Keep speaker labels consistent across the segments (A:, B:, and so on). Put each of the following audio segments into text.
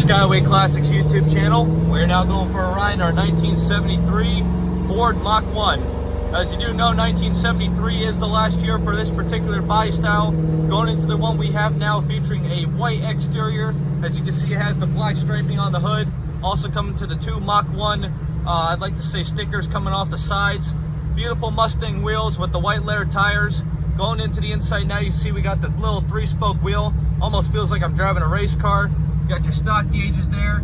A: Skyway Classics YouTube channel. We're now going for a ride in our 1973 Ford Mach 1. As you do know, 1973 is the last year for this particular body style. Going into the one we have now featuring a white exterior. As you can see, it has the black striping on the hood. Also coming to the two Mach 1, I'd like to say stickers coming off the sides. Beautiful Mustang wheels with the white leather tires. Going into the inside now, you see we got the little 3-spoke wheel. Almost feels like I'm driving a race car. You got your stock gauges there.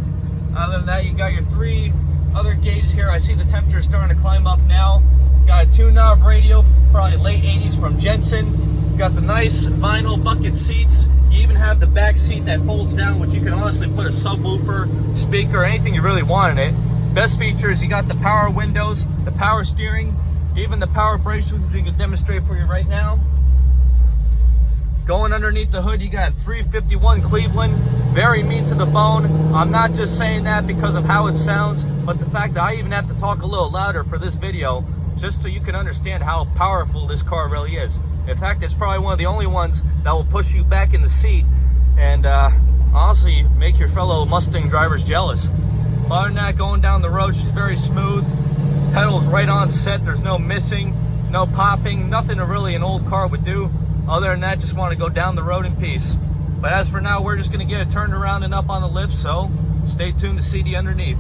A: Other than that, you got your 3 other gauges here. I see the temperature starting to climb up now. Got a 2-knob radio, probably late 80s from Jensen. Got the nice vinyl bucket seats. You even have the back seat that folds down, which you can honestly put a subwoofer, speaker, anything you really want in it. Best features, you got the power windows, the power steering, even the power brakes, which we can demonstrate for you right now. Going underneath the hood, you got 351 Cleveland, very mean to the bone. I'm not just saying that because of how it sounds, but the fact that I even have to talk a little louder for this video, just so you can understand how powerful this car really is. In fact, it's probably one of the only ones that will push you back in the seat and honestly make your fellow Mustang drivers jealous. Other than that, going down the road, she's very smooth. Pedals right on set, there's no missing, no popping, nothing that really an old car would do. Other than that, just want to go down the road in peace. But as for now, we're just going to get it turned around and up on the lift, so stay tuned to see the underneath.